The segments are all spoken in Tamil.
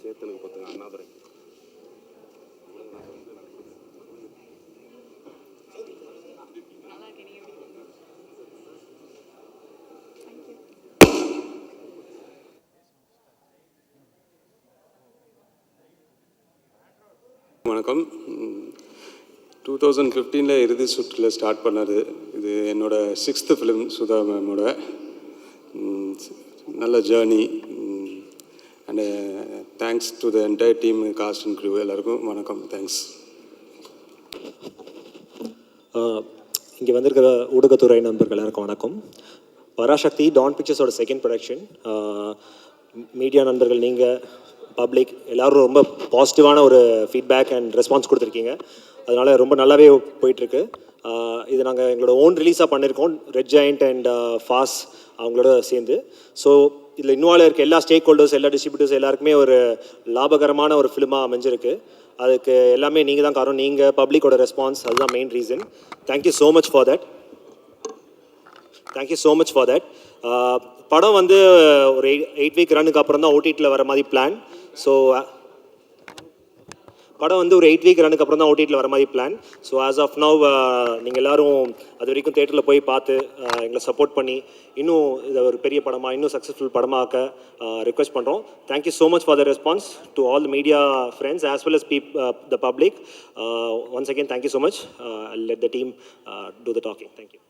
சேத்தனுக்கு பத்துங்க அண்ணாதுரை. வணக்கம். 2015 இறுதி சுற்றில் ஸ்டார்ட் பண்ணது. இது என்னோடய 6th ஃபிலிம் சுதா மேமோட. நல்ல journey. And thanks to the entire team, cast and crew எல்லாருக்கும் வணக்கம். தேங்க்ஸ். இங்கே வந்திருக்கிற ஊடகத்துறை நண்பர்கள் எல்லாருக்கும் வணக்கம். பராசக்தி டான் பிக்சர்ஸோட செகண்ட் ப்ரொடக்ஷன். மீடியா நண்பர்கள், நீங்கள், பப்ளிக் எல்லோரும் ரொம்ப பாசிட்டிவான ஒரு ஃபீட்பேக் அண்ட் ரெஸ்பான்ஸ் கொடுத்துருக்கீங்க. அதனால் ரொம்ப நல்லாவே போயிட்டுருக்கு. இது நாங்கள் எங்களோட ஓன் ரிலீஸாக பண்ணியிருக்கோம், ரெட் ஜெயண்ட் அண்ட் ஃபாஸ் அவங்களோட சேர்ந்து. ஸோ இதில் இன்வால்வ் இருக்க எல்லா ஸ்டேக் ஹோல்டர்ஸ், எல்லா டிஸ்ட்ரிபியூட்டர்ஸ் எல்லாருக்குமே ஒரு லாபகரமான ஒரு ஃபிலிமாக அமைஞ்சிருக்கு. அதுக்கு எல்லாமே நீங்கள் தான் காரணம். நீங்கள், பப்ளிக்கோட ரெஸ்பான்ஸ், அதுதான் main reason. Thank you so much for that. Thank you so much for that. படம் வந்து ஒரு 8 வீக் ரன்னுக்கு அப்புறம் தான் ஓடிடியில் வர மாதிரி பிளான். ஸோ படம் வந்து ஒரு 8 வீக் ரன்னுக்கு அப்புறம் தான் ஓடிடியில் வர மாதிரி plan. So as of now நீங்கள் எல்லோரும் அது வரைக்கும் தேட்டரில் போய் பார்த்து எங்களை சப்போர்ட் பண்ணி இன்னும் இதை ஒரு பெரிய படமாக, இன்னும் சக்ஸஸ்ஃபுல் படமாக்க ரிக்வெஸ்ட் பண்ணுறோம். Thank you so much for the response to all the media friends as well as the public. Once again thank you so much. I'll let the team do the talking. Thank you.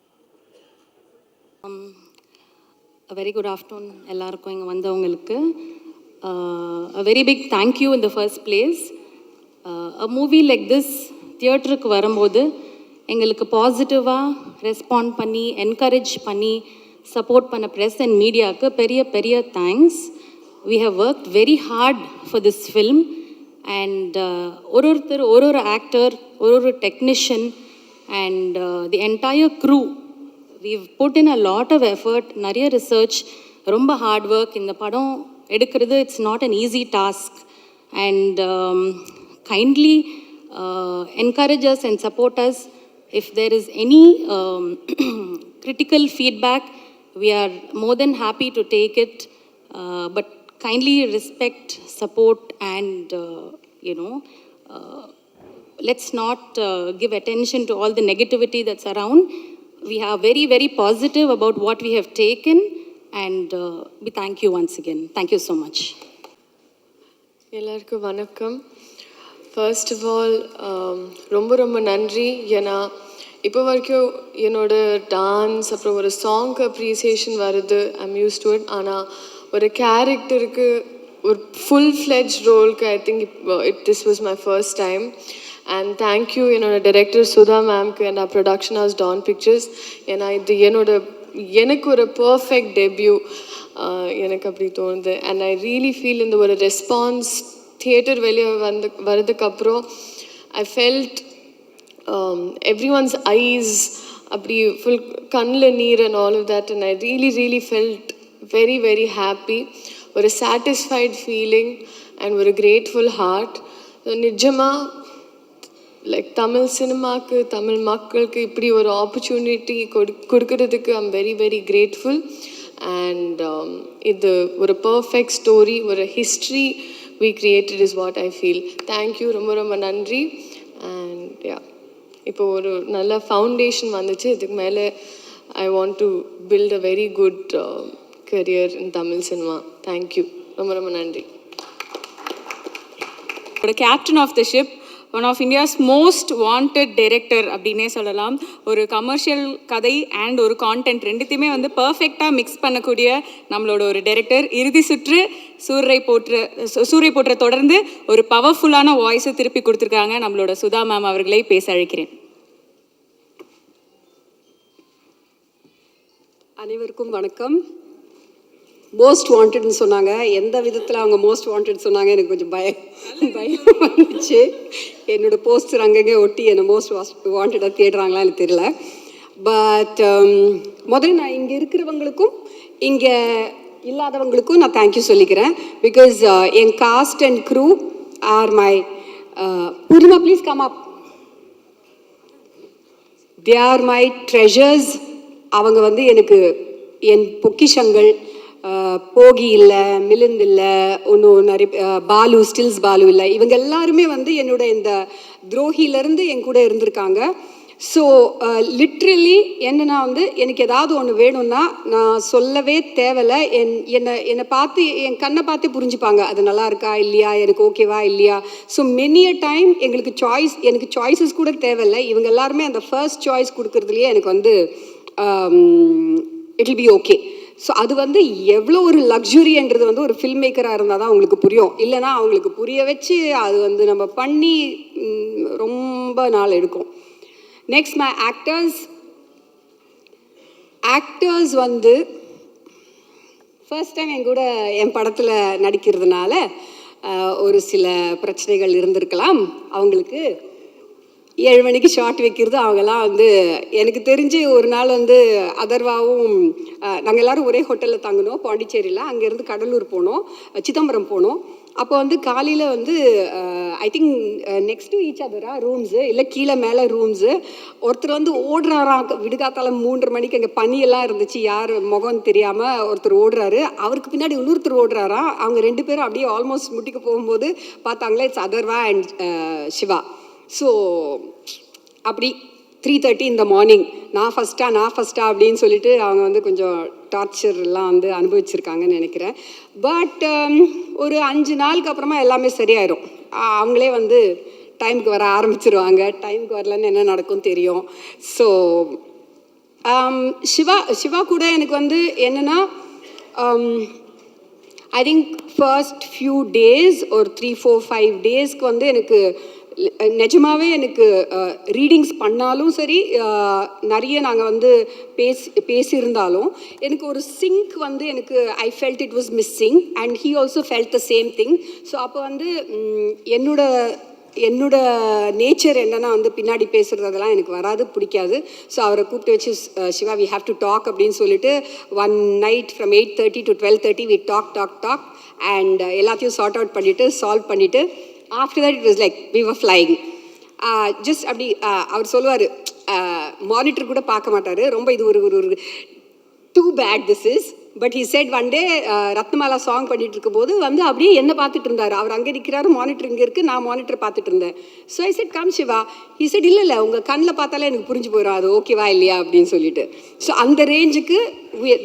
A very good afternoon எல்லாருக்கும் இங்கே வந்தவங்களுக்கு. A very big thank you in the first place. A movie like this தியேட்டருக்கு வரும்போது எங்களுக்கு பாசிட்டிவாக ரெஸ்பாண்ட் பண்ணி, என்கரேஜ் பண்ணி, சப்போர்ட் பண்ண ப்ரெஸ் அண்ட் மீடியாவுக்கு பெரிய பெரிய thanks. We have worked very hard for this film and ஒருத்தர், ஒரு ஆக்டர், ஒரு technician and the entire crew, we've put in a lot of effort, நிறைய ரிசர்ச், ரொம்ப ஹார்ட் ஒர்க். இந்த படம் எடுக்கிறது it's not an easy task and kindly encourage us and support us. If there is any critical feedback, we are more than happy to take it, but kindly respect, support and let's not give attention to all the negativity that's around. We are very, very positive about what we have taken and we thank you once again. Thank you so much. எல்லாருக்கும் வணக்கம். ஃபர்ஸ்ட் ஆஃப் ஆல் ரொம்ப ரொம்ப நன்றி. ஏன்னா இப்போ வரைக்கும் என்னோட டான்ஸ் அப்புறம் ஒரு சாங்க்கு அப்ரிசியேஷன் வருது, ஐம் யூஸ் டு இட். ஆனால் ஒரு கேரக்டருக்கு, ஒரு ஃபுல் ஃப்ளெஜ் ரோலுக்கு I think this was my first time. And thank you என்னோட டைரக்டர் சுதா மேம்க்கு and production house Dawn Pictures. ஏன்னா இது எனக்கு ஒரு பர்ஃபெக்ட் டெபியூ எனக்கு அப்படி தோணுது. அண்ட் ஐ ரியலி ஃபீல் இந்த ஒரு ரெஸ்பான்ஸ் தியேட்டர் வெளியே வரதுக்கப்புறம் I felt everyone's eyes அப்படி ஃபுல் கண்ணில் நீர் and all of that. And I really felt very very happy. ஒரு சாட்டிஸ்ஃபைட் ஃபீலிங் அண்ட் ஒரு கிரேட்ஃபுல் ஹார்ட். நிஜமாக லைக் தமிழ் சினிமாவுக்கு, தமிழ் மக்களுக்கு இப்படி ஒரு ஆப்பர்ச்சுனிட்டி கொடுக்கறதுக்கு I'm very very grateful. And இது ஒரு பர்ஃபெக்ட் ஸ்டோரி, ஒரு history we created is what I feel. Thank you, ரொம்ப ரொம்ப நன்றி. அண்ட் இப்போ ஒரு நல்ல ஃபவுண்டேஷன் வந்துச்சு. இதுக்கு மேலே I want to build a very good career in Tamil cinema. Thank you, ரொம்ப ரொம்ப நன்றி. Captain of the ship, one of India's most wanted director அப்படின்னே சொல்லலாம். ஒரு கமர்ஷியல் கதை அண்ட் ஒரு கான்டென்ட் ரெண்டுத்தையுமே வந்து பர்ஃபெக்டாக மிக்ஸ் பண்ணக்கூடிய நம்மளோட ஒரு டைரக்டர். இறுதி சுற்று, சூரை போற்ற தொடர்ந்து ஒரு பவர்ஃபுல்லான வாய்ஸை திருப்பி கொடுத்துருக்காங்க. நம்மளோட சுதா மேம் அவர்களை பேச அழைக்கிறேன். அனைவருக்கும் வணக்கம். மோஸ்ட் வாண்டட்னு சொன்னாங்க. எந்த விதத்தில் அவங்க மோஸ்ட் வாண்டட் சொன்னாங்க எனக்கு கொஞ்சம் பயம் வந்துச்சு. என்னோடய போஸ்டர் அங்கங்கே ஒட்டி என்னை மோஸ்ட் வாண்டடாக தேடுறாங்களா எனக்கு தெரியல. பட் முதல்ல நான் இங்கே இருக்கிறவங்களுக்கும் இங்கே இல்லாதவங்களுக்கும் நான் தேங்க்யூ சொல்லிக்கிறேன். பிகாஸ் என் cast and crew are my Poornima please come up. They are my treasures. அவங்க வந்து எனக்கு என் பொக்கிஷங்கள். போகி இல்லை, மிலிந்த் இல்லை, ஒன்றும் நிறைய பாலு, ஸ்டில்ஸ் பாலு இல்லை, இவங்க எல்லாருமே வந்து என்னோட இந்த துரோகியிலேருந்து என் கூட இருந்திருக்காங்க. ஸோ லிட்ரலி என்னன்னா வந்து எனக்கு ஏதாவது ஒன்று வேணும்னா நான் சொல்லவே தேவையில்லை. என்னை பார்த்து என் கண்ணை பார்த்து புரிஞ்சுப்பாங்க, அது நல்லா இருக்கா இல்லையா, எனக்கு ஓகேவா இல்லையா. ஸோ மெனி அ டைம் எனக்கு சாய்ஸஸ் கூட தேவையில்லை. இவங்க எல்லாருமே அந்த ஃபர்ஸ்ட் சாய்ஸ் கொடுக்குறதுலையே எனக்கு வந்து it will be okay. So அது வந்து எவ்வளோ ஒரு லக்ஸுரின்றது வந்து ஒரு ஃபில்ம் மேக்கராக இருந்தால் தான் அவங்களுக்கு புரியும். இல்லைனா அவங்களுக்கு புரிய வச்சு அது வந்து நம்ம பண்ணி ரொம்ப நாள் எடுக்கும். நெக்ஸ்ட் மை ஆக்டர்ஸ் வந்து ஃபர்ஸ்ட் டைம் என் கூட என் படத்தில் நடிக்கிறதுனால ஒரு சில பிரச்சனைகள் இருந்திருக்கலாம். அவங்களுக்கு 7 மணிக்கு ஷார்ட் வைக்கிறது அவங்கெல்லாம் வந்து எனக்கு தெரிஞ்சு ஒரு நாள் வந்து அதர்வாவும் நாங்கள் எல்லோரும் ஒரே ஹோட்டலில் தங்கினோம் பாண்டிச்சேரியில். அங்கேருந்து கடலூர் போனோம், சிதம்பரம் போனோம். அப்போ வந்து காலையில் வந்து I think next to each அதரா ரூம்ஸு, இல்லை கீழே மேலே ரூம்ஸு. ஒருத்தர் வந்து ஓடுறாராம் விடுகாத்தால 3:30 மணிக்கு. அங்கே பனியெல்லாம் இருந்துச்சு, யார் முகம் தெரியாமல் ஒருத்தர் ஓடுறாரு. அவருக்கு பின்னாடி இன்னொருத்தர் ஓடுறாராம். அவங்க 2 பேரும் அப்படியே ஆல்மோஸ்ட் முட்டிக்கு போகும்போது பார்த்தாங்களே it's Atharvaa and Siva. So அப்படி 3:30 இந்த மார்னிங் நான் ஃபஸ்ட்டா அப்படின்னு சொல்லிட்டு அவங்க வந்து கொஞ்சம் டார்ச்சர்லாம் வந்து அனுபவிச்சிருக்காங்கன்னு நினைக்கிறேன். பட் ஒரு 5 நாளுக்கு அப்புறமா எல்லாமே சரியாயிடும். அவங்களே வந்து டைமுக்கு வர ஆரம்பிச்சிருவாங்க. டைமுக்கு வரலன்னு என்ன நடக்கும் தெரியும். ஸோ சிவா கூட எனக்கு வந்து என்னென்னா I think first few days ஒரு 3-4-5 டேஸ்க்கு வந்து எனக்கு நிஜமாகவே எனக்கு ரீடிங்ஸ் பண்ணாலும் சரி, நிறைய நாங்கள் வந்து பேசியிருந்தாலும் எனக்கு ஒரு சிங்க் வந்து எனக்கு I felt it was missing and he also felt the same thing. So அப்போ வந்து என்னோட நேச்சர் என்னென்னா வந்து பின்னாடி பேசுகிறது அதெல்லாம் எனக்கு வராது, பிடிக்காது. ஸோ அவரை கூப்பிட்டு வச்சு Shiva we have to talk அப்படின்னு சொல்லிட்டு one night from 8:30 to 12:30 we talk and எல்லாத்தையும் சார்ட் அவுட் பண்ணிவிட்டு சால்வ் பண்ணிவிட்டு after that it was like we were flying. Just அப்படி அவர் சொல்லுவார், மானிட்டர் கூட பார்க்க மாட்டார். ரொம்ப இது ஒரு too bad this is. But he said one day Ratnamala song பண்ணிட்டு இருக்கும்போது வந்து அப்படியே என்ன பார்த்துட்டு இருந்தார். அவர் அங்கே நிற்கிறாரு, மானிட்டர் இங்கே இருக்குது, நான் மானிட்டர் பார்த்துட்டு இருந்தேன். So I said come Shiva. He said இல்லை உங்கள் கண்ணில் பார்த்தாலே எனக்கு புரிஞ்சு போயிடும் அது ஓகேவா இல்லையா அப்படின்னு சொல்லிட்டு. ஸோ அந்த ரேஞ்சுக்கு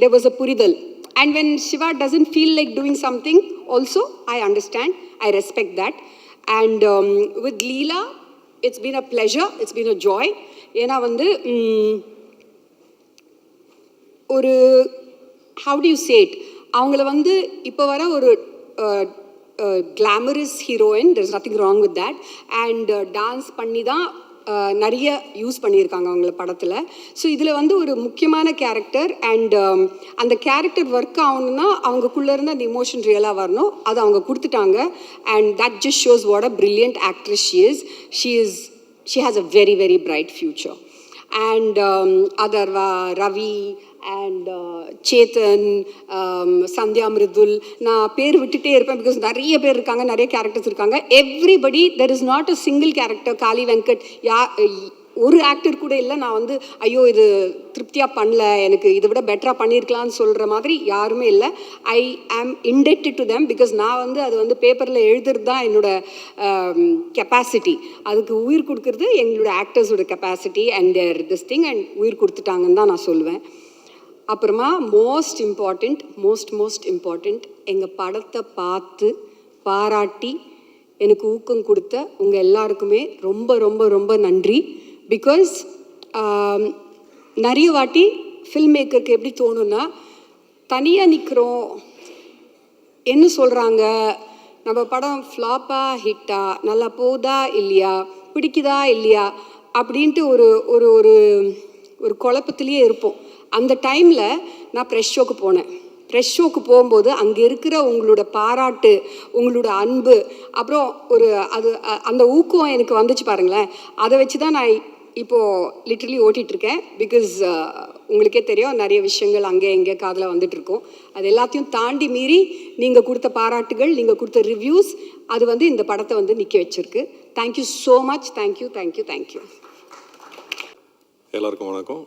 there was a புரிதல். And when Shiva doesn't feel like doing something also, I understand, I respect that. And with Leela, it's been a pleasure, it's been a joy. ஏன்னா வந்து ஒரு how do you say it, அவங்கள வந்து இப்போ வர ஒரு glamorous heroine, there's nothing wrong with that. And dance பண்ணி தான் நிறைய யூஸ் பண்ணியிருக்காங்க அவங்கள படத்தில். ஸோ இதில் வந்து ஒரு முக்கியமான கேரக்டர் அண்ட் அந்த கேரக்டர் ஒர்க் ஆகணுன்னா அவங்களுக்குள்ளே இருந்து அந்த இமோஷன் ரியலாக வரணும். அதை அவங்க கொடுத்துட்டாங்க. And that just shows what a brilliant actress she has a very very bright future. And Atharvaa, Ravi and Chetan, Sandhya, Mridul, நான் பேர் விட்டுட்டே இருப்பேன் பிகாஸ் நிறைய பேர் இருக்காங்க, நிறைய கேரக்டர்ஸ் இருக்காங்க. Everybody, there is not a single character. Kaali Venkat ஒரு ஆக்டர் கூட இல்லை நான் வந்து ஐயோ இது திருப்தியாக பண்ணல, எனக்கு இதை விட பெட்டராக பண்ணியிருக்கலான்னு சொல்கிற மாதிரி யாருமே இல்லை. ஐ ஆம் இண்டெக்டட் டு தெம் பிகாஸ் நான் வந்து அது வந்து பேப்பரில் எழுதுறது தான் என்னோடய கெப்பாசிட்டி. அதுக்கு உயிர் கொடுக்கறது எங்களோட ஆக்டர்ஸோட capacity and there this thing and உயிர் கொடுத்துட்டாங்கன்னு தான் நான் சொல்லுவேன். அப்புறமா மோஸ்ட் இம்பார்ட்டண்ட் எங்கள் படத்தை பார்த்து பாராட்டி எனக்கு ஊக்கம் கொடுத்த உங்கள் எல்லாருக்குமே ரொம்ப ரொம்ப ரொம்ப நன்றி. பிகாஸ் நிறைய வாட்டி ஃபில்ம் மேக்கருக்கு எப்படி தோணுன்னா, தனியாக நிற்கிறோம், என்ன சொல்கிறாங்க, நம்ம படம் ஃப்ளாப்பா ஹிட்டா, நல்லா போதா இல்லையா, பிடிக்குதா இல்லையா அப்படின்ட்டு ஒரு ஒரு ஒரு ஒரு குழப்பத்திலேயே இருப்போம். அந்த டைமில் நான் ப்ரெஷ் ஷோக்கு போனேன். ப்ரெஷ் ஷோக்கு போகும்போது அங்கே இருக்கிற உங்களோட பாராட்டு, உங்களோட அன்பு, அப்புறம் ஒரு அந்த ஊக்கம் எனக்கு வந்துச்சு பாருங்களேன். அதை வச்சு தான் நான் இப்போது லிட்ரலி ஓட்டிகிட்ருக்கேன். பிகாஸ் உங்களுக்கே தெரியும் நிறைய விஷயங்கள் அங்கே எங்கே காதில் வந்துட்டுருக்கோம். அது எல்லாத்தையும் தாண்டி மீறி நீங்கள் கொடுத்த பாராட்டுகள், நீங்கள் கொடுத்த ரிவ்யூஸ், அது வந்து இந்த படத்தை வந்து நிற்க வச்சுருக்கு. Thank you so much. தேங்க்யூ. எல்லாருக்கும் வணக்கம்.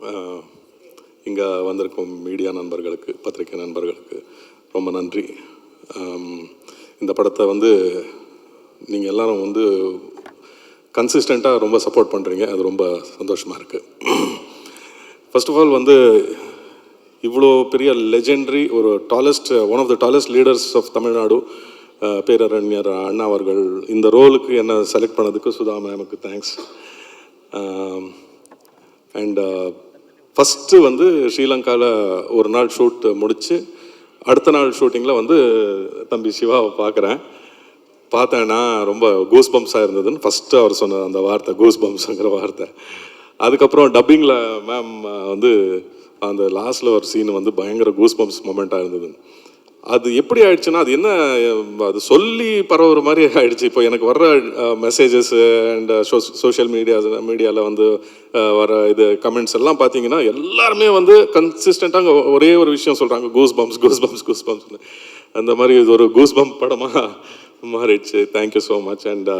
இங்கே வந்திருக்கும் மீடியா நண்பர்களுக்கு, பத்திரிகை நண்பர்களுக்கு ரொம்ப நன்றி. இந்த படத்தை நீங்கள் எல்லாரும் கன்சிஸ்டண்ட்டாக ரொம்ப சப்போர்ட் பண்ணுறீங்க, அது ரொம்ப சந்தோஷமாக இருக்குது. ஃபர்ஸ்ட் ஆஃப் ஆல் இவ்வளோ பெரிய லெஜெண்டரி ஒரு one of the tallest leaders of Tamil Nadu பேரறிஞர் அண்ணா அவர்கள் இந்த ரோலுக்கு என்ன செலக்ட் பண்ணதுக்கு சுதா மேமுக்கு தேங்க்ஸ். அண்ட் ஃபஸ்ட்டு ஸ்ரீலங்காவில் ஒரு நாள் ஷூட் முடித்து அடுத்த நாள் ஷூட்டிங்கில் தம்பி சிவாவை பார்த்தேன்னா ரொம்ப கூஸ் பம்ப்ஸாக இருந்ததுன்னு ஃபஸ்ட்டு அவர் சொன்ன அந்த வார்த்தை, கூஸ் பம்ப்ஸுங்கிற வார்த்தை. அதுக்கப்புறம் டப்பிங்கில் மேம் அந்த லாஸ்ட்டில் ஒரு சீன் பயங்கர கூஸ் பம்ப்ஸ் மொமெண்ட்டாக இருந்தது. அது எப்படி ஆயிடுச்சுன்னா, அது என்ன, அது சொல்லி பரவுற மாதிரி ஆயிடுச்சு. இப்போ எனக்கு வர்ற மெசேஜஸ் அண்ட் சோஷியல் மீடியாவில் வர கமெண்ட்ஸ் எல்லாம் பார்த்தீங்கன்னா எல்லாருமே கன்சிஸ்டண்ட்டாக ஒரே ஒரு விஷயம் சொல்கிறாங்க, கூஸ் பம்ப்ஸ்னு. அந்த மாதிரி இது ஒரு கூஸ் பம்ப் படமாக மாறிடுச்சு. Thank you so much. அண்ட்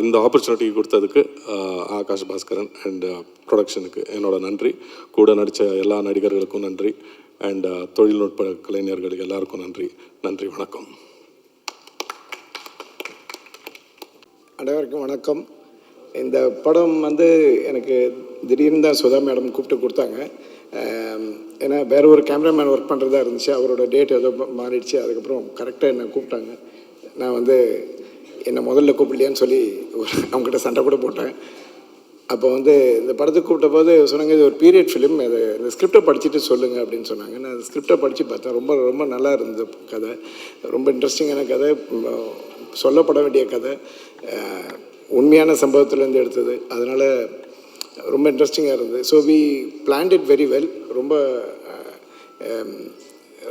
இந்த ஆப்பர்ச்சுனிட்டி கொடுத்ததுக்கு ஆகாஷ் பாஸ்கரன் அண்ட் ப்ரொடக்ஷனுக்கு என்னோட நன்றி. கூட நடித்த எல்லா நடிகர்களுக்கும் நன்றி. அண்ட் தொழில்நுட்ப கலைஞர்களுக்கு எல்லாருக்கும் நன்றி. வணக்கம். அனைவருக்கும் வணக்கம். இந்த படம் எனக்கு திடீர்னு தான் சுதா மேடம் கூப்பிட்டு கொடுத்தாங்க. ஏன்னா வேற ஒரு கேமராமேன் ஒர்க் பண்ணுறதா இருந்துச்சு, அவரோட டேட் ஏதோ மாறிடுச்சு. அதுக்கப்புறம் கரெக்டாக என்னை கூப்பிட்டாங்க. நான் என்னை முதல்ல கூப்பிடலையான்னு சொல்லி அவங்ககிட்ட சண்டை கூட போட்டேன். அப்போ இந்த படத்துக்கு கூப்பிட்ட போது சொன்னாங்க, இது ஒரு பீரியட் ஃபிலிம், அது இந்த ஸ்கிரிப்டை படிச்சுட்டு சொல்லுங்கள் அப்படின்னு சொன்னாங்க. நான் அந்த ஸ்கிரிப்டை படித்து பார்த்தேன். ரொம்ப ரொம்ப நல்லா இருந்தது கதை. ரொம்ப இன்ட்ரெஸ்டிங்கான கதை, சொல்லப்பட வேண்டிய கதை, உண்மையான சம்பவத்துலேருந்து எடுத்தது. அதனால் ரொம்ப இன்ட்ரெஸ்டிங்காக இருந்தது. So we planned it very well.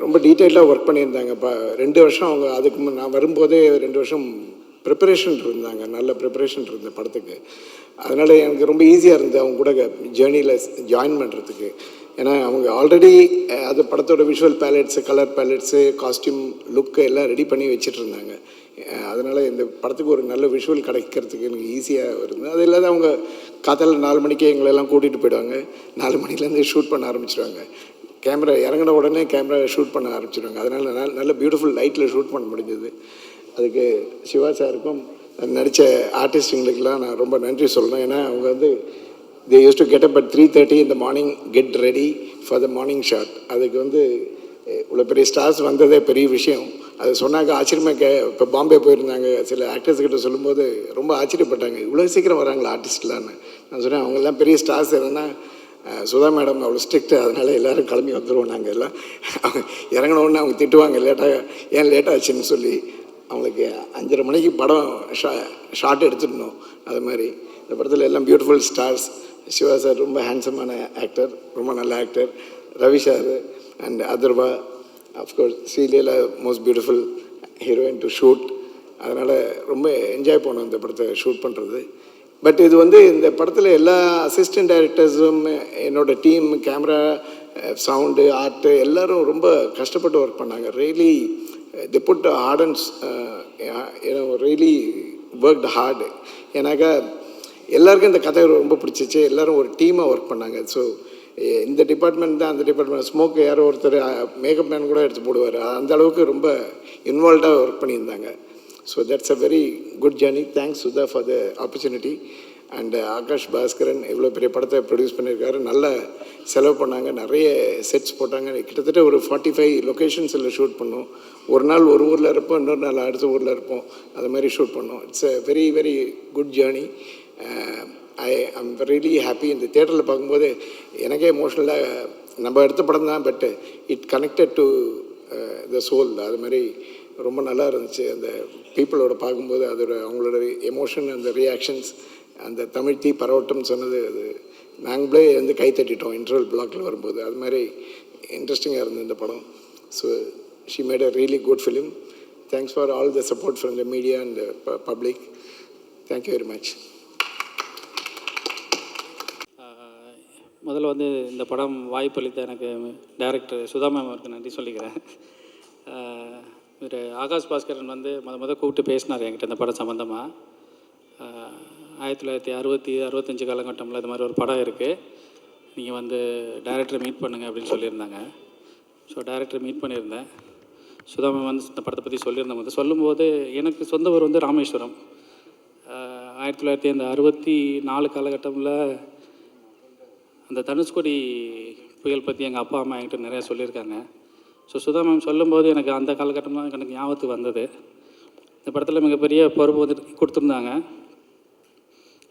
ரொம்ப டீட்டெயிலாக ஒர்க் பண்ணியிருந்தாங்க. 2 வருஷம் அவங்க அதுக்கு நான் வரும்போதே 2 வருஷம் ப்ரிப்பரேஷன் இருந்தாங்க, நல்ல ப்ரிப்பரேஷன் இருந்த படத்துக்கு. அதனால் எனக்கு ரொம்ப ஈஸியாக இருந்தது அவங்க கூட ஜேர்னியில் ஜாயின் பண்ணுறதுக்கு. ஏன்னா அவங்க ஆல்ரெடி அது படத்தோட visual palettes, colour palettes, costume, look எல்லாம் ரெடி பண்ணி வச்சுட்டு இருந்தாங்க. அதனால் இந்த படத்துக்கு ஒரு நல்ல விஷுவல் கிடைக்கிறதுக்கு எனக்கு ஈஸியாக இருந்தது. அது இல்லாத அவங்க காத்தால 4 மணிக்கே எங்களெல்லாம் கூட்டிகிட்டு போயிடுவாங்க. 4 மணிலேருந்து ஷூட் பண்ண ஆரம்பிச்சிடுவாங்க. கேமரா இறங்கின உடனே கேமரா ஷூட் பண்ண ஆரம்பிச்சிடுவாங்க. அதனால் நல்ல பியூட்டிஃபுல் லைட்டில் ஷூட் பண்ண முடிஞ்சது. அதுக்கு சிவா சாருக்கும் நடித்த ஆர்டிஸ்ட்டுங்களுக்கெல்லாம் நான் ரொம்ப நன்றி சொல்லணும். ஏன்னா அவங்க they used to get up at 3:30 in the morning, get ready for the morning shot. அதுக்கு இவ்வளோ பெரிய ஸ்டார்ஸ் வந்ததே பெரிய விஷயம். அது சொன்னாக்க ஆச்சரியமாக இப்போ பாம்பே போயிருந்தாங்க, சில ஆக்டர்ஸ்கிட்ட சொல்லும்போது ரொம்ப ஆச்சரியப்பட்டாங்க, இவ்வளோ சீக்கிரம் வராங்களா ஆர்டிஸ்ட்லான்னு. நான் சொன்னேன், அவங்கெல்லாம் பெரிய ஸ்டார்ஸ். என்னென்னா சுதா மேடம் அவ்வளோ ஸ்ட்ரிக்ட்டு, அதனால் எல்லோரும் கிளம்பி வந்துடுவோம். நாங்கள் எல்லாம் இறங்கினோடனே அவங்க திட்டுவாங்க, ஏன் லேட்டாச்சுன்னு சொல்லி. அவங்களுக்கு 5:30 மணிக்கு படம் ஷார்ட் எடுத்துடணும். அது மாதிரி இந்த படத்தில் எல்லாம் பியூட்டிஃபுல் ஸ்டார்ஸ். சிவா சார் ரொம்ப ஹேண்ட்ஸமான ஆக்டர், ரொம்ப நல்ல actor. Ravi sir and Atharva, of course Sreeleela, most beautiful heroine to shoot. அதனால் ரொம்ப என்ஜாய் பண்ணோம் இந்த படத்தை ஷூட் பண்ணுறது. பட் இது இந்த படத்தில் எல்லா அசிஸ்டன்ட் டைரக்டர்ஸும், என்னோட டீம், கேமரா, சவுண்டு, ஆர்ட்டு எல்லோரும் ரொம்ப கஷ்டப்பட்டு ஒர்க் பண்ணாங்க. Really they put hard and really worked hard. ஏன்னாக்கா எல்லாருக்கும் இந்த கதை ரொம்ப பிடிச்சிச்சு. எல்லோரும் ஒரு டீமாக ஒர்க் பண்ணாங்க. ஸோ இந்த டிபார்ட்மெண்ட் தான் அந்த டிபார்ட்மெண்ட், ஸ்மோக் யாரோ ஒருத்தர் மேக்கப் மேன் கூட எடுத்து போடுவார். அந்த அளவுக்கு ரொம்ப இன்வால்வ்டாக ஒர்க் பண்ணியிருந்தாங்க. So that's a very good journey. Thanks Sudha for the opportunity. And Akash Baskaran இவ்வளோ பெரிய படத்தை ப்ரொடியூஸ் பண்ணியிருக்காரு. நல்ல செலவு பண்ணாங்க, நிறைய செட்ஸ் போட்டாங்க. கிட்டத்தட்ட ஒரு 45 லொக்கேஷன்ஸில் ஷூட் பண்ணோம். ஒரு நாள் ஒரு ஊரில் இருப்போம், இன்னொரு நாள் அடுத்த ஊரில் இருப்போம். அது மாதிரி ஷூட் பண்ணோம். It's a very very good journey. I am really happy. இந்த தேட்டரில் பார்க்கும்போது எனக்கே எமோஷ்னலாக, நம்ம எடுத்த படம் தான், but it connected to the soul. அது மாதிரி ரொம்ப நல்லா இருந்துச்சு. அந்த பீப்புளோட பார்க்கும்போது அதோட அவங்களோட எமோஷன், அந்த ரியாக்ஷன்ஸ், அந்த தமிழ் தீ பரவட்டம் சொன்னது, அது நாங்களே கை தட்டிட்டோம் இன்டர்வல் பிளாக்கில் வரும்போது. அது மாதிரி இன்ட்ரெஸ்டிங்காக இருந்தது இந்த படம். So she made a really good film. Thanks for all the support from the media and the public. Thank you very much. முதல்ல இந்த படம் வாய்ப்பளித்த எனக்கு டைரக்டர் சுதா மேம் அவருக்கு நன்றி சொல்லிக்கிறேன். இவர் ஆகாஷ் பாஸ்கரன் முத கூப்பிட்டு பேசினார் என்கிட்ட இந்த படம் சம்மந்தமாக. 1960-65 காலகட்டமில் இது மாதிரி ஒரு படம் இருக்குது, நீங்கள் வந்து டைரக்டரை மீட் பண்ணுங்கள் அப்படின்னு சொல்லியிருந்தாங்க. ஸோ டைரக்டரை மீட் பண்ணியிருந்தேன். சுதா மேம் வந்து இந்த படத்தை பற்றி சொல்லியிருந்தாங்க. சொல்லும்போது எனக்கு சொந்த ஊர் வந்து ராமேஸ்வரம். 1964 காலகட்டத்தில் அந்த தனுஷ்கோடி புயல் பற்றி எங்கள் அப்பா அம்மா என்கிட்ட நிறையா சொல்லியிருக்காங்க. ஸோ சுதா மேம் சொல்லும்போது எனக்கு அந்த காலகட்டம்லாம் எனக்கு ஞாபகத்துக்கு வந்தது. இந்த படத்தில் மிகப்பெரிய பொறுப்பு வந்து கொடுத்துருந்தாங்க.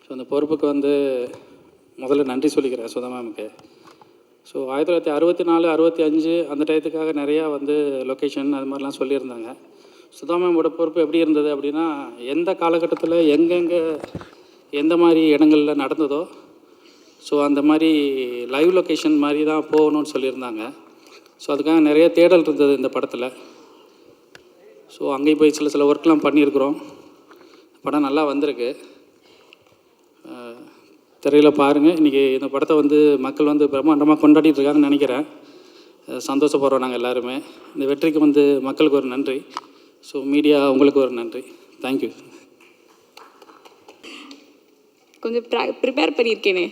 ஸோ அந்த பொறுப்புக்கு வந்து முதல்ல நன்றி சொல்லிக்கிறேன் சுதா மேமுக்கு. ஸோ 1964, 65 அந்த டயத்துக்காக நிறையா வந்து லொக்கேஷன் அது மாதிரிலாம் சொல்லியிருந்தாங்க. சுதா மேமோட பொறுப்பு எப்படி இருந்தது அப்படின்னா, எந்த காலகட்டத்தில் எங்கெங்கே எந்த மாதிரி இடங்களில் நடந்ததோ ஸோ அந்த மாதிரி லைவ் லொக்கேஷன் மாதிரி தான் போகணும்னு சொல்லியிருந்தாங்க. ஸோ அதுக்காக நிறைய தேடல் இருந்தது இந்த படத்தில். ஸோ அங்கேயும் போய் சில ஒர்க்லாம் பண்ணியிருக்கிறோம். படம் நல்லா வந்திருக்கு. திரையில் பாருங்கள். இன்றைக்கி இந்த படத்தை வந்து மக்கள் வந்து பிரம்மாண்டமாக கொண்டாடிட்டு இருக்காங்கன்னு நினைக்கிறேன். சந்தோஷப்படுறோம் நாங்கள் எல்லாருமே. இந்த வெற்றிக்கு வந்து மக்களுக்கு ஒரு நன்றி. ஸோ மீடியா உங்களுக்கு ஒரு நன்றி. தேங்க்யூ. கொஞ்சம் ப்ரிப்பேர் பண்ணியிருக்கேனே,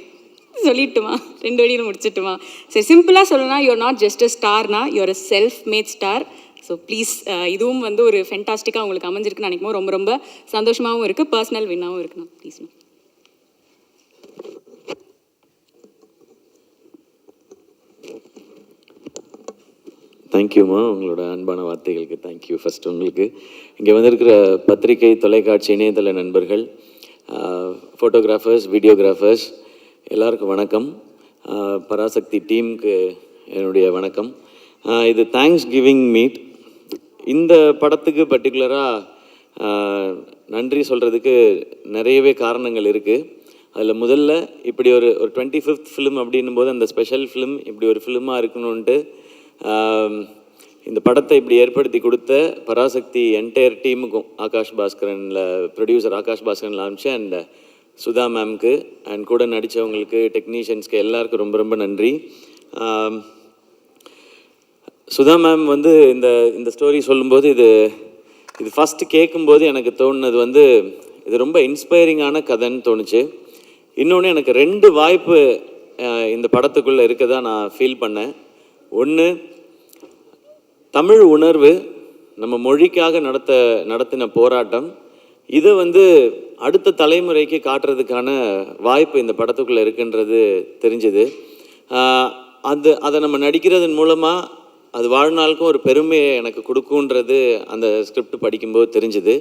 சொல்லிட்டுமா? 2 வழியில் முடிச்சிட்டுமா? சரி, சிம்பிளாக சொல்லணும்னா யூஆர் நாட் ஜஸ்ட் அ ஸ்டார்னா, you're a self made star. So please, இதுவும் வந்து ஒரு ஃபென்டாஸ்டிக்காக உங்களுக்கு அமைஞ்சிருக்குன்னு நினைக்கும் போது ரொம்ப ரொம்ப சந்தோஷமாகவும் இருக்குது, பர்சனல் வின்னாகவும் இருக்குண்ணா. ப்ளீஸ்ண்ணா. தேங்க்யூம்மா, உங்களோட அன்பான வார்த்தைகளுக்கு தேங்க்யூ. ஃபஸ்ட் உங்களுக்கு இங்கே வந்திருக்கிற பத்திரிகை, தொலைக்காட்சி, இணையதள நண்பர்கள், ஃபோட்டோகிராஃபர்ஸ், வீடியோகிராஃபர்ஸ் எல்லாருக்கும் வணக்கம். பராசக்தி டீமுக்கு என்னுடைய வணக்கம். இது தேங்க்ஸ் கிவிங் மீட். இந்த படத்துக்கு பர்டிகுலராக நன்றி சொல்கிறதுக்கு நிறையவே காரணங்கள் இருக்குது. அதில் முதல்ல இப்படி ஒரு 25th ஃபிலிம் அப்படின்னும் போது அந்த ஸ்பெஷல் ஃபிலிம் இப்படி ஒரு ஃபிலிமாக இருக்கணுன்ட்டு இந்த படத்தை இப்படி ஏற்படுத்தி கொடுத்த பராசக்தி என்டையர் டீமுக்கும், ஆகாஷ் பாஸ்கரனில் ப்ரொடியூசர் ஆகாஷ் பாஸ்கரனில் ஆரம்பிச்சு அண்ட் சுதா மேம்க்கு அண்ட் கூட நடித்தவங்களுக்கு, டெக்னீஷியன்ஸ்க்கு எல்லாருக்கும் ரொம்ப ரொம்ப நன்றி. சுதா மேம் வந்து இந்த ஸ்டோரி சொல்லும்போது இது ஃபஸ்ட்டு கேட்கும்போது எனக்கு தோணுனது வந்து இது ரொம்ப இன்ஸ்பைரிங்கான கதைன்னு தோணுச்சு. இன்னொன்று எனக்கு 2 வாய்ப்பு இந்த படத்துக்குள்ளே இருக்கதா நான் ஃபீல் பண்ணேன். ஒன்று, தமிழ் உணர்வு, நம்ம மொழிக்காக நடத்தின போராட்டம், இதை வந்து அடுத்த தலைமுறைக்கு காட்டுறதுக்கான வாய்ப்பு இந்த படத்துக்குள்ளே இருக்குன்றது தெரிஞ்சுது. அதை நம்ம நடிக்கிறதன் மூலமாக அது வாழ்நாளுக்கும் ஒரு பெருமையை எனக்கு கொடுக்குன்றது அந்த ஸ்கிரிப்ட் படிக்கும்போது தெரிஞ்சுது.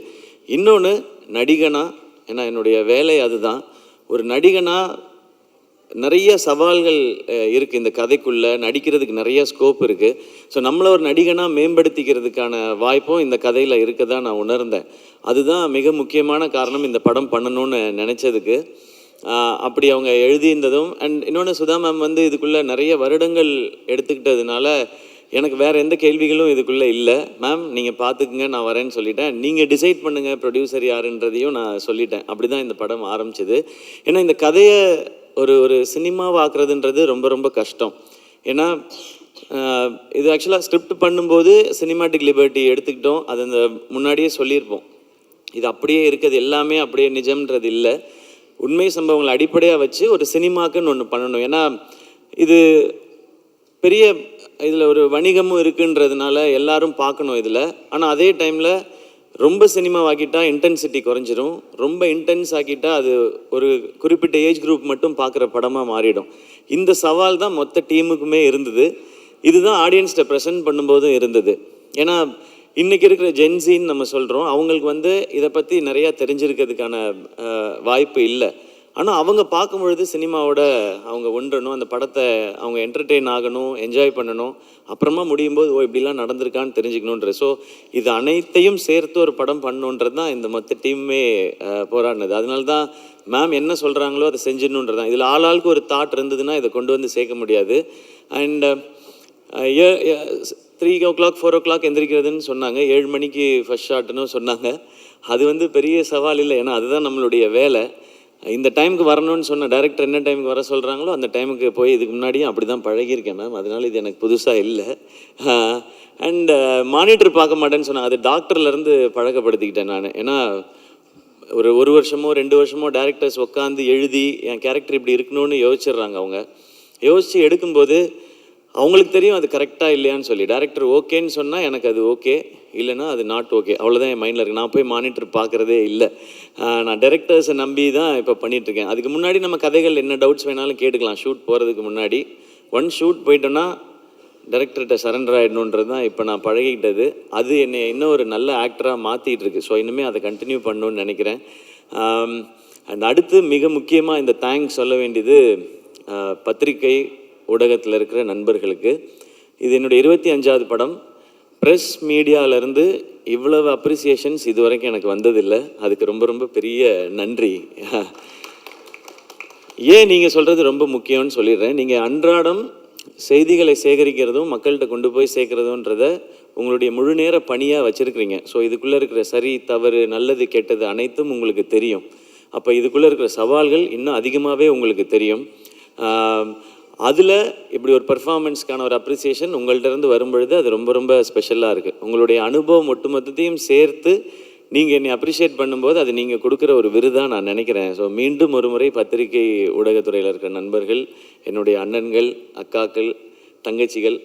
இன்னொன்று, நடிகனா, ஏன்னா என்னுடைய வேலை அதுதான், ஒரு நடிகனா நிறைய சவால்கள் இருக்குது இந்த கதைக்குள்ளே, நடிக்கிறதுக்கு நிறைய ஸ்கோப் இருக்குது. ஸோ நம்மளை ஒரு நடிகனாக மேம்படுத்திக்கிறதுக்கான வாய்ப்பும் இந்த கதையில் இருக்க தான் நான் உணர்ந்தேன். அதுதான் மிக முக்கியமான காரணம் இந்த படம் பண்ணணும்னு நினச்சதுக்கு. அப்படி அவங்க எழுதியிருந்ததும் அண்ட் இன்னொன்று, சுதா மேம் வந்து இதுக்குள்ளே நிறைய வருடங்கள் எடுத்துக்கிட்டதுனால எனக்கு வேறு எந்த கேள்விகளும் இதுக்குள்ளே இல்லை. மேம் நீங்கள் பார்த்துக்குங்க, நான் வரேன்னு சொல்லிட்டேன். நீங்கள் டிசைட் பண்ணுங்கள் ப்ரொடியூசர் யாருன்றதையும் நான் சொல்லிட்டேன். அப்படி தான் இந்த படம் ஆரம்பிச்சது. ஏன்னா இந்த கதையை ஒரு சினிமாவாக்குறதுன்றது ரொம்ப ரொம்ப கஷ்டம். ஏன்னா இது ஆக்சுவலாக ஸ்கிரிப்ட் பண்ணும்போது சினிமாட்டிக் லிபர்ட்டி எடுத்துக்கிட்டோம். அது அந்த முன்னாடியே சொல்லியிருப்போம். இது அப்படியே இருக்குது, எல்லாமே அப்படியே நிஜம்ன்றது இல்லை. உண்மை சம்பவங்களை அடிப்படையாக வச்சு ஒரு சினிமாக்குன்னு ஒன்று பண்ணணும். ஏன்னா இது பெரிய இதில் ஒரு வணிகமும் இருக்குன்றதுனால எல்லாரும் பார்க்கணும் இதில். ஆனால் அதே டைமில் ரொம்ப சினிமாவாக்கிட்டா இன்டென்சிட்டி குறைஞ்சிரும், ரொம்ப இன்டென்ஸ் ஆக்கிட்டால் அது ஒரு குறிப்பிட்ட ஏஜ் குரூப் மட்டும் பார்க்குற படமாக மாறிடும். இந்த சவால் தான் மொத்த டீமுக்குமே இருந்தது. இதுதான் ஆடியன்ஸ்கிட்ட ப்ரெசென்ட் பண்ணும்போதும் இருந்தது. ஏன்னா இன்றைக்கி இருக்கிற ஜென்சின்னு நம்ம சொல்கிறோம், அவங்களுக்கு வந்து இதை பற்றி நிறையா தெரிஞ்சிருக்கிறதுக்கான வாய்ப்பு இல்லை. ஆனால் அவங்க பார்க்கும் பொழுது சினிமாவோட அவங்க ஒன்றணும், அந்த படத்தை அவங்க என்டர்டெயின் ஆகணும், என்ஜாய் பண்ணணும், அப்புறமா முடியும் போது இப்படிலாம் நடந்திருக்கான்னு தெரிஞ்சுக்கணுன்ற. ஸோ இது அனைத்தையும் சேர்த்து ஒரு படம் பண்ணணுன்றது தான் இந்த மொத்த டீமுமே போராடினது. அதனால தான் மேம் என்ன சொல்கிறாங்களோ அதை செஞ்சிடணுன்றது தான். இதில் ஆளாளுக்கு ஒரு தாட் இருந்ததுன்னா இதை கொண்டு வந்து சேர்க்க முடியாது. அண்ட் 3 o'clock 4 o'clock எந்திரிக்கிறதுன்னு சொன்னாங்க. 7 மணிக்கு ஃபர்ஸ்ட் ஷாட்னு சொன்னாங்க. அது வந்து பெரிய சவால் இல்லை, ஏன்னா அதுதான் நம்மளுடைய வேலை. இந்த டைமுக்கு வரணும்னு சொன்ன டைரக்டர் என்ன டைமுக்கு வர சொல்கிறாங்களோ அந்த டைமுக்கு போய் இதுக்கு முன்னாடியும் அப்படி தான் பழகியிருக்கேன் மேம். அதனால் இது எனக்கு புதுசாக இல்லை. அண்ட் மானிட்டர் பார்க்க மாட்டேன்னு சொன்னாங்க. அது டாக்டர்லேருந்து பழக்கப்படுத்திக்கிட்டேன் நான். ஏன்னா ஒரு வருஷமோ 2 வருஷமோ டைரக்டர்ஸ் உட்காந்து எழுதி என் கேரக்டர் இப்படி இருக்கணும்னு யோசிச்சிடுறாங்க அவங்க. யோசித்து எடுக்கும்போது அவங்களுக்கு தெரியும் அது கரெக்டாக இல்லையான்னு சொல்லி. டைரக்டர் ஓகேன்னு சொன்னால் எனக்கு அது ஓகே, இல்லைனா அது நாட் ஓகே, அவ்வளோதான் என் மைண்டில் இருக்குது. நான் போய் மானிட்டர் பார்க்குறதே இல்லை. நான் டைரக்டர்ஸை நம்பி தான் இப்போ பண்ணிகிட்ருக்கேன். அதுக்கு முன்னாடி நம்ம கதைகள் என்ன டவுட்ஸ் வேணாலும் கேட்டுக்கலாம். ஷூட் போகிறதுக்கு முன்னாடி ஒன் ஷூட் போயிட்டோன்னா டைரக்டர்கிட்ட சரண்டர் ஆகிடணுன்றது தான் இப்போ நான் பழகிக்கிட்டது. அது என்னை இன்னும் ஒரு நல்ல ஆக்டராக மாற்றிட்டு இருக்கு. ஸோ இனிமேல் அதை கண்டினியூ பண்ணணுன்னு நினைக்கிறேன். அண்ட் அடுத்து மிக முக்கியமாக இந்த தேங்க்ஸ் சொல்ல வேண்டியது பத்திரிகை ஊடகத்தில் இருக்கிற நண்பர்களுக்கு. இது என்னுடைய 25வது படம். ப்ரெஸ் மீடியாவிலேருந்து இவ்வளவு அப்ரிசியேஷன்ஸ் இது வரைக்கும் எனக்கு வந்ததில்லை. அதுக்கு ரொம்ப ரொம்ப பெரிய நன்றி. ஏன் நீங்கள் சொல்கிறது ரொம்ப முக்கியம்னு சொல்லிடுறேன். நீங்கள் அன்றாடம் செய்திகளை சேகரிக்கிறதும் மக்கள்கிட்ட கொண்டு போய் சேர்க்குறதுன்றத உங்களுடைய முழு நேர பணியாக வச்சுருக்கிறீங்க. ஸோ இதுக்குள்ளே இருக்கிற சரி தவறு நல்லது கெட்டது அனைத்தும் உங்களுக்கு தெரியும். அப்போ இதுக்குள்ளே இருக்கிற சவால்கள் இன்னும் அதிகமாகவே உங்களுக்கு தெரியும். அதில் இப்படி ஒரு பர்ஃபார்மன்ஸ்க்கான ஒரு அப்ரிசியேஷன் உங்கள்கிட்ட இருந்து வரும்பொழுது அது ரொம்ப ரொம்ப ஸ்பெஷலாக இருக்குது. உங்களுடைய அனுபவம் ஒட்டுமொத்தத்தையும் சேர்த்து நீங்கள் என்னை அப்ரிஷியேட் பண்ணும்போது அது நீங்கள் கொடுக்குற ஒரு விருதாக நான் நினைக்கிறேன். ஸோ மீண்டும் ஒரு முறை பத்திரிகை ஊடகத்துறையில் இருக்கிற நண்பர்கள், என்னுடைய அண்ணன்கள், அக்காக்கள், தங்கச்சிகள்,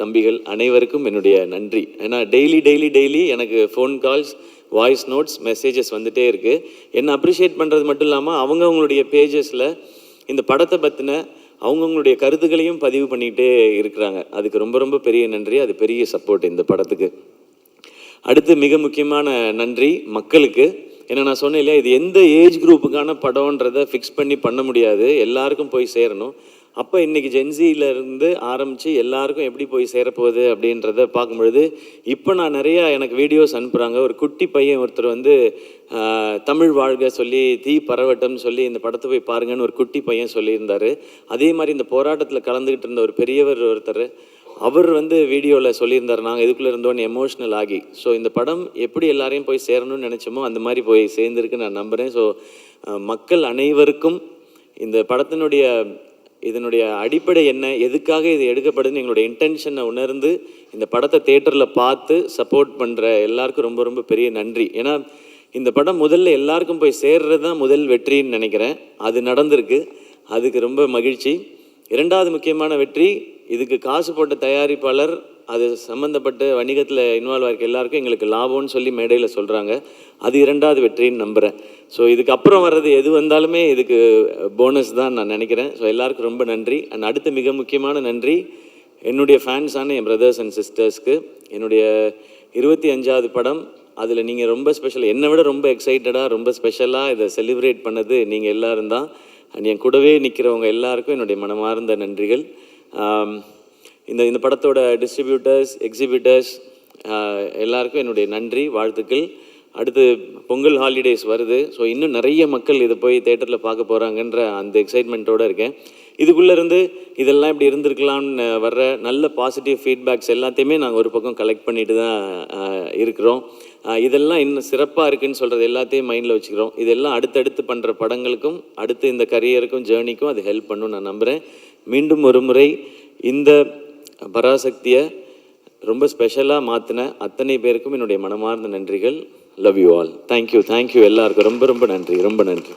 தம்பிகள் அனைவருக்கும் என்னுடைய நன்றி. ஏன்னா டெய்லி எனக்கு phone calls, voice notes, messages வந்துகிட்டே இருக்குது. என்னை அப்ரிஷியேட் பண்ணுறது மட்டும் இல்லாமல் அவங்கவுங்களுடைய பேஜஸில் இந்த படத்தை பற்றின அவங்கவுங்களுடைய கருத்துக்களையும் பதிவு பண்ணிக்கிட்டே இருக்கிறாங்க. அதுக்கு ரொம்ப ரொம்ப பெரிய நன்றி. அது பெரிய சப்போர்ட் இந்த படத்துக்கு. அடுத்து மிக முக்கியமான நன்றி மக்களுக்கு. ஏன்னா நான் சொன்னேன் இல்லையா, இது எந்த ஏஜ் குரூப்புக்கான படம்ன்றதை ஃபிக்ஸ் பண்ணி பண்ண முடியாது, எல்லாருக்கும் போய் சேரணும். அப்போ இன்றைக்கி ஜென்சியிலேருந்து ஆரம்பித்து எல்லாருக்கும் எப்படி போய் சேரப்போகுது அப்படின்றத பார்க்கும்பொழுது இப்போ நான் நிறையா எனக்கு வீடியோஸ் அனுப்புகிறாங்க. ஒரு குட்டி பையன் ஒருத்தர் வந்து தமிழ் வாழ்க சொல்லி தீ பரவட்டம்னு சொல்லி இந்த படத்தை போய் பாருங்கன்னு ஒரு குட்டி பையன் சொல்லியிருந்தார். அதே மாதிரி இந்த போராட்டத்தில் கலந்துக்கிட்டு இருந்த ஒரு பெரியவர் ஒருத்தர், அவர் வந்து வீடியோவில் சொல்லியிருந்தார், நாங்கள் இதுக்குள்ளே இருந்தோன்னு எமோஷ்னல் ஆகி. ஸோ இந்த படம் எப்படி எல்லாரையும் போய் சேரணும்னு நினச்சோமோ அந்த மாதிரி போய் சேர்ந்துருக்கு நான் நம்புகிறேன். ஸோ மக்கள் அனைவருக்கும் இந்த படத்தினுடைய இதனுடைய அடிப்படை என்ன, எதுக்காக இது எடுக்கப்படுதுன்னு எங்களுடைய இன்டென்ஷனை உணர்ந்து இந்த படத்தை தேட்டரில் பார்த்து சப்போர்ட் பண்ணுற எல்லாருக்கும் ரொம்ப ரொம்ப பெரிய நன்றி. ஏன்னா இந்த படம் முதல்ல எல்லாருக்கும் போய் சேர்றது தான் முதல் வெற்றின்னு நினைக்கிறேன். அது நடந்திருக்கு, அதுக்கு ரொம்ப மகிழ்ச்சி. இரண்டாவது முக்கியமான வெற்றி, இதுக்கு காசு போட்ட தயாரிப்பாளர், அது சம்மந்தப்பட்ட வணிகத்தில் இன்வால்வ் ஆகிருக்க எல்லாருக்கும் எங்களுக்கு லாபம்னு சொல்லி மேடையில் சொல்கிறாங்க. அது இரண்டாவது வெற்றின்னு நம்புகிறேன். ஸோ இதுக்கப்புறம் வர்றது எது வந்தாலுமே இதுக்கு போனஸ் தான் நான் நினைக்கிறேன். ஸோ எல்லாருக்கும் ரொம்ப நன்றி. அண்ட் அடுத்த மிக முக்கியமான நன்றி என்னுடைய ஃபேன்ஸான என் பிரதர்ஸ் அண்ட் சிஸ்டர்ஸ்க்கு. என்னுடைய 25வது படம், அதில் நீங்கள் ரொம்ப ஸ்பெஷல், என்னை விட ரொம்ப எக்ஸைட்டடாக ரொம்ப ஸ்பெஷலாக இதை செலிப்ரேட் பண்ணது நீங்கள் எல்லோரும் தான். அண்ட் என் கூடவே நிற்கிறவங்க எல்லாருக்கும் என்னுடைய மனமார்ந்த நன்றிகள். இந்த படத்தோட டிஸ்ட்ரிபியூட்டர்ஸ், எக்ஸிபிட்டர்ஸ் எல்லாருக்கும் என்னுடைய நன்றி, வாழ்த்துக்கள். அடுத்து பொங்கல் ஹாலிடேஸ் வருது. ஸோ இன்னும் நிறைய மக்கள் இதை போய் தேட்டரில் பார்க்க போகிறாங்கன்ற அந்த எக்ஸைட்மெண்ட்டோடு இருக்கேன். இதுக்குள்ளேருந்து இதெல்லாம் இப்படி இருந்திருக்கலாம்னு வர்ற நல்ல பாசிட்டிவ் ஃபீட்பேக்ஸ் எல்லாத்தையுமே நாங்கள் ஒரு பக்கம் கலெக்ட் பண்ணிட்டு தான் இருக்கிறோம். இதெல்லாம் இன்னும் சிறப்பாக இருக்குதுன்னு சொல்கிறது எல்லாத்தையும் மைண்டில் வச்சுக்கிறோம். இதெல்லாம் அடுத்தடுத்து பண்ணுற படங்களுக்கும் அடுத்து இந்த கரியருக்கும் ஜேர்னிக்கும் அது ஹெல்ப் பண்ணுன்னு நான் நம்புகிறேன். மீண்டும் ஒரு முறை இந்த பராசக்தியை ரொம்ப ஸ்பெஷலாக மாற்றின அத்தனை பேருக்கும் என்னுடைய மனமார்ந்த நன்றிகள். Love you all. தேங்க்யூ எல்லாருக்கும் ரொம்ப ரொம்ப நன்றி, ரொம்ப நன்றி.